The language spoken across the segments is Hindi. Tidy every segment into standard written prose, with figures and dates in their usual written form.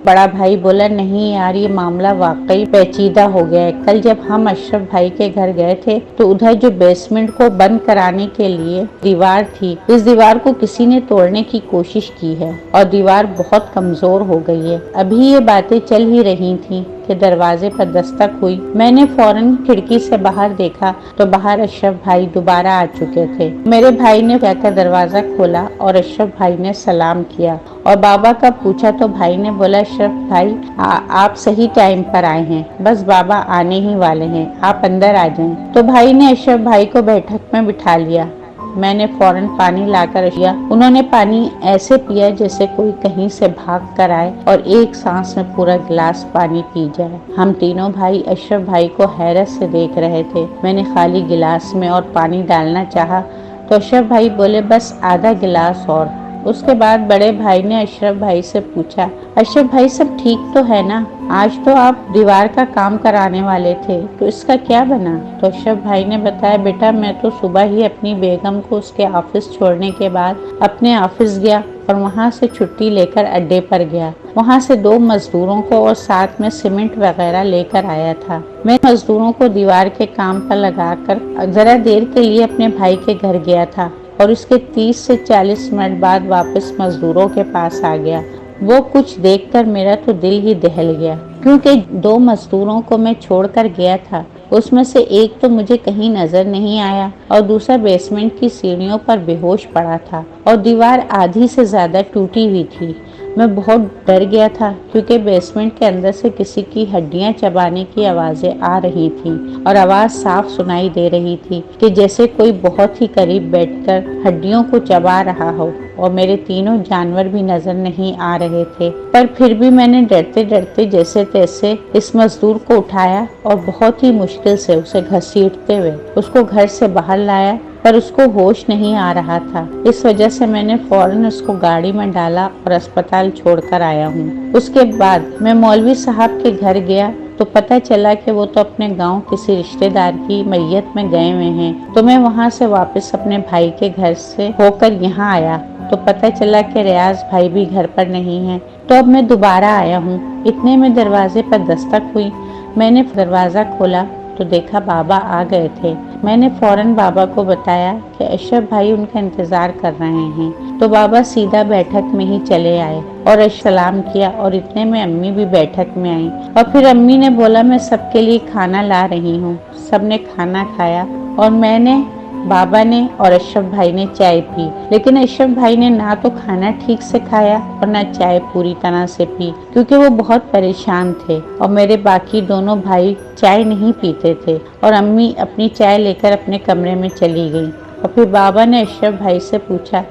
बड़ा भाई बोला, नहीं यार, ये मामला वाकई पेचीदा हो गया है। कल जब हम अशरफ भाई के घर गए थे तो उधर जो बेसमेंट को बंद कराने के लिए दीवार थी, इस दीवार को किसी ने तोड़ने की कोशिश की है और दीवार बहुत कमजोर हो गई है। अभी ये बातें चल ही रही थी कि दरवाजे पर दस्तक हुई। मैंने फौरन खिड़की से बाहर देखा तो बाहर अशरफ भाई दोबारा आ चुके थे। मेरे भाई ने जाकर दरवाजा खोला और अशरफ भाई ने सलाम किया और बाबा का पूछा तो भाई ने बोला, अशरफ भाई आप सही टाइम पर आए हैं, बस बाबा आने ही वाले हैं, आप अंदर आ जाएं। तो भाई ने अशरफ भाई को बैठक में बिठा लिया। मैंने फौरन पानी लाकर दिया। उन्होंने पानी ऐसे पिया जैसे कोई कहीं से भाग कर आए और एक सांस में पूरा गिलास पानी पी जाए। हम तीनों भाई अशरफ भाई को हैरत से देख रहे थे। मैंने खाली गिलास में और पानी डालना चाहा तो अशरफ भाई बोले, बस आधा गिलास और। उसके बाद बड़े भाई ने अशरफ भाई से पूछा, अशरफ भाई सब ठीक तो है ना? आज तो आप दीवार का काम कराने वाले थे, तो इसका क्या बना? तो अशरफ भाई ने बताया, बेटा मैं तो सुबह ही अपनी बेगम को उसके ऑफिस छोड़ने के बाद अपने ऑफिस गया और वहाँ से छुट्टी लेकर अड्डे पर गया। वहाँ से 2 मजदूरों को और साथ में सीमेंट वगैरह लेकर आया था। मैं मजदूरों को दीवार के काम पर लगाकर जरा देर के लिए अपने भाई के घर गया था और उसके 30 से 40 मिनट बाद वापस मजदूरों के पास आ गया। वो कुछ देखकर मेरा तो दिल ही दहल गया, क्योंकि 2 मजदूरों को मैं छोड़कर गया था। उसमें से एक तो मुझे कहीं नजर नहीं आया और दूसरा बेसमेंट की सीढ़ियों पर बेहोश पड़ा था और दीवार आधी से ज्यादा टूटी हुई थी। मैं बहुत डर गया था क्योंकि बेसमेंट के अंदर से किसी की हड्डियां चबाने की आवाजें आ रही थीं और आवाज साफ सुनाई दे रही थी कि जैसे कोई बहुत ही करीब बैठकर हड्डियों को चबा रहा हो। और मेरे तीनों जानवर भी नजर नहीं आ रहे थे, पर फिर भी मैंने डरते डरते जैसे तैसे इस मजदूर को उठाया और बहुत ही मुश्किल से उसे घसीटते हुए उसको घर से बाहर लाया, पर उसको होश नहीं आ रहा था। इस वजह से मैंने फौरन उसको गाड़ी में डाला और अस्पताल छोड़कर आया हूँ। उसके बाद मैं मौलवी साहब के घर गया तो पता चला कि वो तो अपने गांव किसी रिश्तेदार की मैयत में गए हुए हैं। तो मैं वहां से वापस अपने भाई के घर से होकर यहाँ आया तो पता चला कि रियाज भाई भी घर पर नहीं है। तो अब मैं दोबारा आया हूँ। इतने में दरवाजे पर दस्तक हुई। मैंने दरवाज़ा खोला तो देखा बाबा आ गए थे। मैंने फौरन बाबा को बताया कि अशरफ भाई उनका इंतजार कर रहे हैं। तो बाबा सीधा बैठक में ही चले आए और सलाम किया और इतने में अम्मी भी बैठक में आई और फिर अम्मी ने बोला, मैं सबके लिए खाना ला रही हूँ। सबने खाना खाया और मैंने, बाबा ने और अशरफ भाई ने चाय पी, लेकिन अशरफ भाई ने ना तो खाना ठीक से खाया और ना चाय पूरी तरह से पी, क्योंकि वो बहुत परेशान थे और मेरे बाकी दोनों भाई चाय नहीं पीते थे। और अम्मी अपनी चाय लेकर अपने कमरे में चली गई। और फिर बाबा ने अशरफ भाई से पूछा,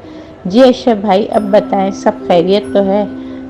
जी अशरफ भाई अब बताएं, सब खैरियत तो है?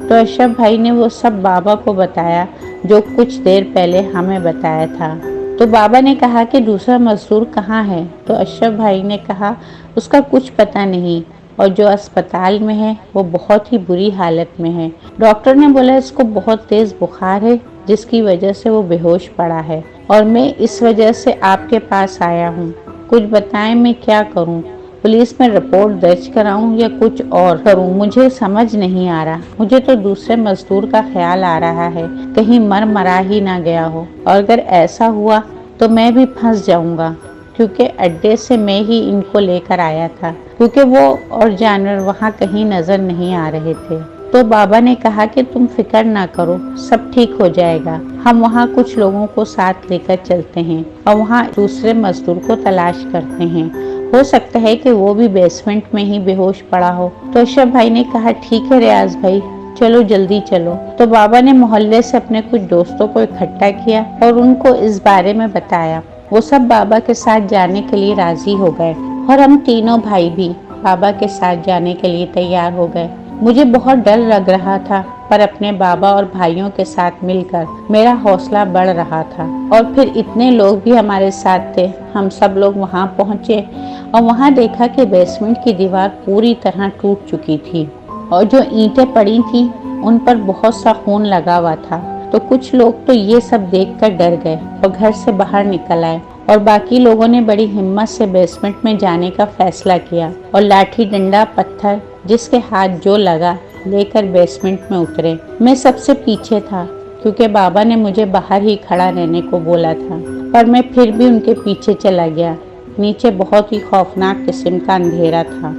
तो अशरफ भाई ने वो सब बाबा को बताया जो कुछ देर पहले हमें बताया था। तो बाबा ने कहा कि दूसरा मजदूर कहाँ है? तो अशरफ भाई ने कहा, उसका कुछ पता नहीं और जो अस्पताल में है वो बहुत ही बुरी हालत में है। डॉक्टर ने बोला इसको बहुत तेज बुखार है जिसकी वजह से वो बेहोश पड़ा है और मैं इस वजह से आपके पास आया हूँ। कुछ बताएं मैं क्या करूँ? पुलिस में रिपोर्ट दर्ज कराऊं या कुछ और करूं? मुझे समझ नहीं आ रहा। मुझे तो दूसरे मजदूर का ख्याल आ रहा है, कहीं मर मरा ही ना गया हो, और अगर ऐसा हुआ तो मैं भी फंस जाऊंगा, क्योंकि अड्डे से मैं ही इनको लेकर आया था, क्योंकि वो और जानवर वहाँ कहीं नजर नहीं आ रहे थे। तो बाबा ने कहा कि तुम फिक्र ना करो, सब ठीक हो जाएगा। हम वहाँ कुछ लोगों को साथ लेकर चलते हैं और वहाँ दूसरे मजदूर को तलाश करते हैं। हो सकता है कि वो भी बेसमेंट में ही बेहोश पड़ा हो। तो अशरफ भाई ने कहा, ठीक है रियाज भाई, चलो जल्दी चलो। तो बाबा ने मोहल्ले से अपने कुछ दोस्तों को इकट्ठा किया और उनको इस बारे में बताया। वो सब बाबा के साथ जाने के लिए राजी हो गए और हम तीनों भाई भी बाबा के साथ जाने के लिए तैयार हो गए। मुझे बहुत डर लग रहा था, पर अपने बाबा और भाइयों के साथ मिलकर मेरा हौसला बढ़ रहा था। और फिर इतने लोग भी हमारे साथ थे। हम सब लोग वहां पहुंचे और वहां देखा कि बेसमेंट की दीवार पूरी तरह टूट चुकी थी और जो ईंटें पड़ी थी उन पर बहुत सा खून लगा हुआ था। तो कुछ लोग तो ये सब देखकर डर गए और घर से बाहर निकल आए और बाकी लोगों ने बड़ी हिम्मत से बेसमेंट में जाने का फैसला किया और लाठी डंडा पत्थर जिसके हाथ जो लगा लेकर बेसमेंट में उतरे। मैं सबसे पीछे था क्योंकि बाबा ने मुझे बाहर ही खड़ा रहने को बोला था, पर मैं फिर भी उनके पीछे चला गया। नीचे बहुत ही खौफनाक किस्म का अंधेरा था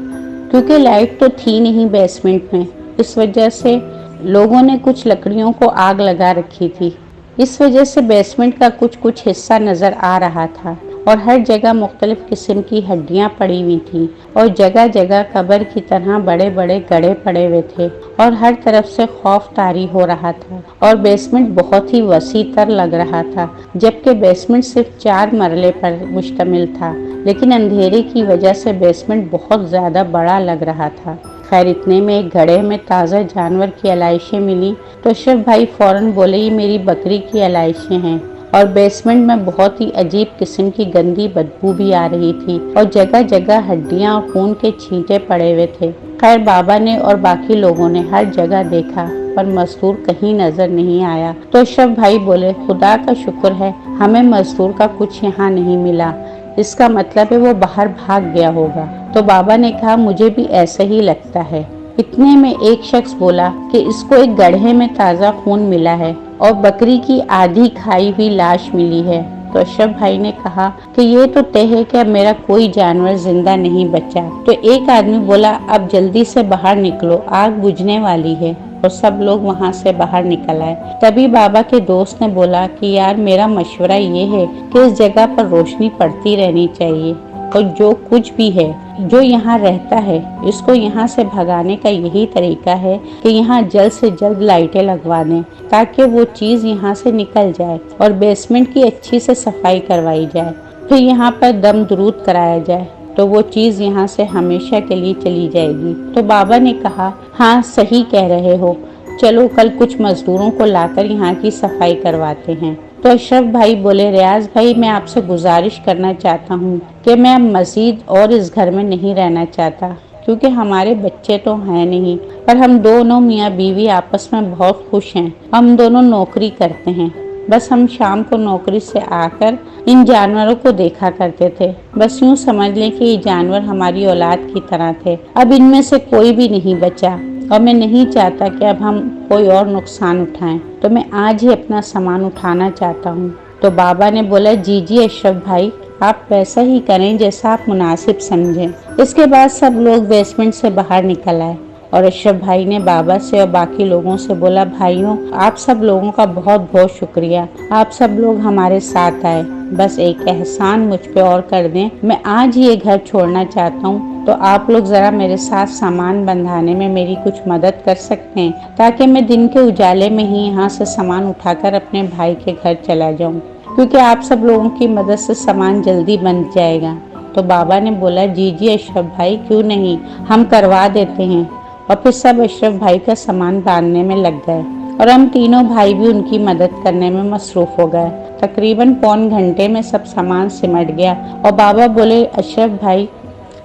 क्योंकि लाइट तो थी नहीं बेसमेंट में। इस वजह से लोगों ने कुछ लकड़ियों को आग लगा रखी थी। इस वजह से बेसमेंट का कुछ हिस्सा नज़र आ रहा था और हर जगह मुख्तलिफ किस्म की हड्डियां पड़ी हुई थी और जगह जगह कब्र की तरह बड़े बड़े गड्ढे पड़े हुए थे और हर तरफ से खौफ तारी हो रहा था और बेसमेंट बहुत ही वसी तर लग रहा था, जबकि बेसमेंट सिर्फ 4 मरले पर मुश्तमिल था, लेकिन अंधेरे की वजह से बेसमेंट बहुत ज़्यादा बड़ा लग रहा था। खैर इतने में एक घड़े में ताज़ा जानवर की आलाइशें मिली तो अशरफ भाई फौरन बोले, ये मेरी बकरी की आलाइशें हैं। और बेसमेंट में बहुत ही अजीब किस्म की गंदी बदबू भी आ रही थी और जगह जगह हड्डियां और खून के छींटे पड़े हुए थे। खैर बाबा ने और बाकी लोगों ने हर जगह देखा पर मजदूर कहीं नजर नहीं आया। तो अशरफ भाई बोले, खुदा का शुक्र है हमें मजदूर का कुछ यहाँ नहीं मिला, इसका मतलब है वो बाहर भाग गया होगा। तो बाबा ने कहा, मुझे भी ऐसा ही लगता है। इतने में एक शख्स बोला कि इसको एक गड्ढे में ताज़ा खून मिला है और बकरी की आधी खाई हुई लाश मिली है। तो अशरफ भाई ने कहा कि ये तो तय है कि अब मेरा कोई जानवर जिंदा नहीं बचा। तो एक आदमी बोला, अब जल्दी से बाहर निकलो, आग बुझने वाली है। और सब लोग वहाँ से बाहर निकल आए। तभी बाबा के दोस्त ने बोला कि यार मेरा मशवरा ये है कि इस जगह पर रोशनी पड़ती रहनी चाहिए और जो कुछ भी है जो यहाँ रहता है इसको यहाँ से भगाने का यही तरीका है कि यहाँ जल्द से जल्द लाइटें लगवा दें ताकि वो चीज़ यहाँ से निकल जाए और बेसमेंट की अच्छी से सफाई करवाई जाए। फिर यहाँ पर दम दुरूद कराया जाए तो वो चीज़ यहाँ से हमेशा के लिए चली जाएगी। तो बाबा ने कहा, हाँ सही कह रहे हो, चलो कल कुछ मजदूरों को लाकर यहाँ की सफाई करवाते हैं। तो अशरफ भाई बोले, रियाज भाई मैं आपसे गुजारिश करना चाहता हूँ कि मैं अब मज़ीद और इस घर में नहीं रहना चाहता क्योंकि हमारे बच्चे तो हैं नहीं, पर हम दोनों मियाँ बीवी आपस में बहुत खुश हैं। हम दोनों नौकरी करते हैं, बस हम शाम को नौकरी से आकर इन जानवरों को देखा करते थे। बस यूँ समझ लें कि ये जानवर हमारी औलाद की तरह थे। अब इनमें से कोई भी नहीं बचा और मैं नहीं चाहता कि अब हम कोई और नुकसान उठाएं, तो मैं आज ही अपना सामान उठाना चाहता हूँ। तो बाबा ने बोला, जी अशरफ भाई, आप वैसा ही करें जैसा आप मुनासिब समझें। इसके बाद सब लोग बेसमेंट से बाहर निकल आए और अशरफ भाई ने बाबा से और बाकी लोगों से बोला, भाइयों आप सब लोगों का बहुत बहुत शुक्रिया, आप सब लोग हमारे साथ आए। बस एक एहसान मुझ पे और कर दें, मैं आज ही ये घर छोड़ना चाहता हूँ, तो आप लोग ज़रा मेरे साथ सामान बंधाने में मेरी कुछ मदद कर सकते हैं ताकि मैं दिन के उजाले में ही यहाँ से सामान उठाकर अपने भाई के घर चला जाऊँ, क्योंकि आप सब लोगों की मदद से सामान जल्दी बन जाएगा। तो बाबा ने बोला, जी अशरफ भाई, क्यों नहीं, हम करवा देते हैं। और फिर सब अशरफ भाई का सामान बांधने में लग गए और हम तीनों भाई भी उनकी मदद करने में मसरूफ़ हो गए। तकरीबन पौन घंटे में सब सामान सिमट गया और बाबा बोले, अशरफ भाई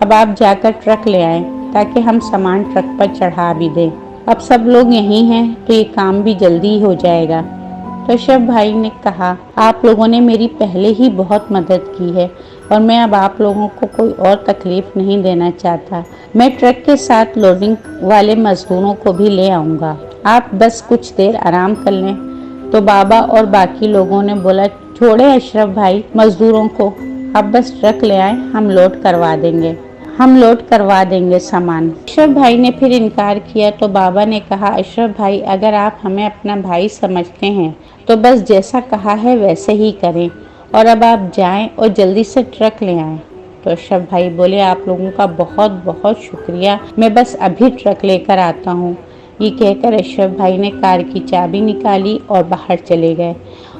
अब आप जाकर ट्रक ले आएं ताकि हम सामान ट्रक पर चढ़ा भी दें। अब सब लोग यहीं हैं तो ये काम भी जल्दी हो जाएगा। तो अशरफ भाई ने कहा, आप लोगों ने मेरी पहले ही बहुत मदद की है और मैं अब आप लोगों को कोई और तकलीफ नहीं देना चाहता। मैं ट्रक के साथ लोडिंग वाले मजदूरों को भी ले आऊँगा, आप बस कुछ देर आराम कर लें। तो बाबा और बाकी लोगों ने बोला, छोड़े अशरफ भाई मजदूरों को, आप बस ट्रक ले आए, हम लोड करवा देंगे सामान। अशरफ भाई ने फिर इनकार किया तो बाबा ने कहा, अशरफ भाई अगर आप हमें अपना भाई समझते हैं तो बस जैसा कहा है वैसे ही करें और अब आप जाएं और जल्दी से ट्रक ले आएं। तो अशरफ भाई बोले, आप लोगों का बहुत बहुत शुक्रिया, मैं बस अभी ट्रक लेकर आता हूँ। ये कहकर अशरफ भाई ने कार की चाबी निकाली और बाहर चले गए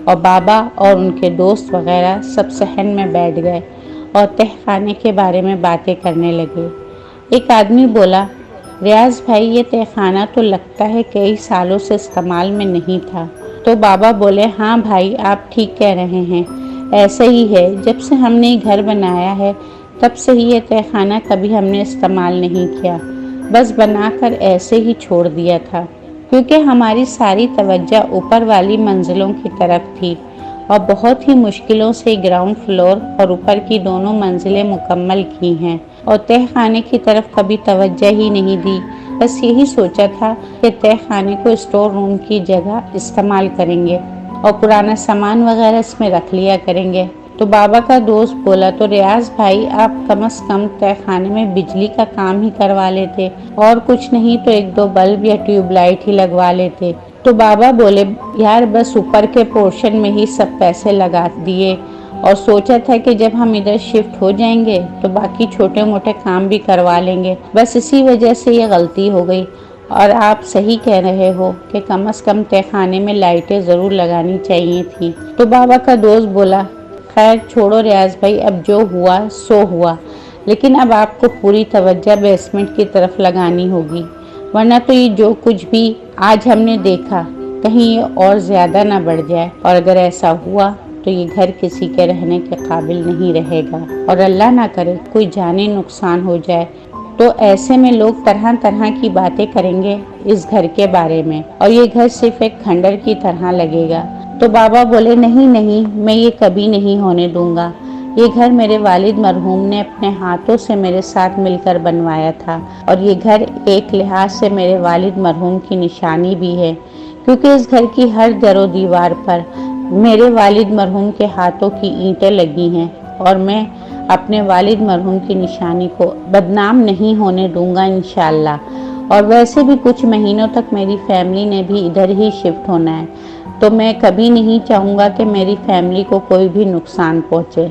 और बाबा और उनके दोस्त वगैरह सब सहन में बैठ गए और तहखाने के बारे में बातें करने लगे। एक आदमी बोला, रियाज भाई ये तहखाना तो लगता है कई सालों से इस्तेमाल में नहीं था। तो बाबा बोले, हाँ भाई आप ठीक कह रहे हैं, ऐसे ही है, जब से हमने घर बनाया है तब से ही ये तहखाना कभी हमने इस्तेमाल नहीं किया, बस बनाकर ऐसे ही छोड़ दिया था क्योंकि हमारी सारी तवज्जो ऊपर वाली मंजिलों की तरफ थी और बहुत ही मुश्किलों से ग्राउंड फ्लोर और ऊपर की दोनों मंजिलें मुकम्मल की हैं और तहखाने की तरफ कभी तवज्जो ही नहीं दी। बस यही सोचा था कि तय खाने को स्टोर रूम की जगह इस्तेमाल करेंगे और पुराना सामान वगैरह इसमें रख लिया करेंगे। तो बाबा का दोस्त बोला, तो रियाज भाई आप कम से कम तय खाने में बिजली का काम ही करवा लेते, और कुछ नहीं तो 1-2 बल्ब या ट्यूबलाइट ही लगवा लेते। तो बाबा बोले, यार बस ऊपर के पोर्शन में ही सब पैसे लगा दिए और सोचा था कि जब हम इधर शिफ्ट हो जाएंगे तो बाकी छोटे मोटे काम भी करवा लेंगे, बस इसी वजह से ये गलती हो गई। और आप सही कह रहे हो कि कम से कम तय खाने में लाइटें ज़रूर लगानी चाहिए थी। तो बाबा का दोस्त बोला, खैर छोड़ो रियाज भाई, अब जो हुआ सो हुआ, लेकिन अब आपको पूरी तवज्जो बेसमेंट की तरफ लगानी होगी, वरना तो ये जो कुछ भी आज हमने देखा कहीं ये और ज़्यादा ना बढ़ जाए, और अगर ऐसा हुआ तो ये घर किसी के रहने के काबिल नहीं रहेगा, और अल्लाह ना करे कोई जाने नुकसान हो जाए तो ऐसे में लोग तरह तरह की बातें करेंगे इस घर के बारे में, और ये घर सिर्फ एक खंडर की तरह लगेगा। तो बाबा बोले, नहीं नहीं, मैं ये कभी नहीं होने दूंगा। ये घर मेरे वालिद मरहूम ने अपने हाथों से मेरे साथ मिलकर बनवाया था, और ये घर एक लिहाज से मेरे वालिद मरहूम की निशानी भी है, क्योंकि इस घर की हर दरो दीवार पर मेरे वालिद मरहूम के हाथों की ईंटें लगी हैं, और मैं अपने वालिद मरहूम की निशानी को बदनाम नहीं होने दूंगा इंशाअल्लाह। और वैसे भी कुछ महीनों तक मेरी फैमिली ने भी इधर ही शिफ्ट होना है, तो मैं कभी नहीं चाहूँगा कि मेरी फैमिली को कोई भी नुकसान पहुँचे।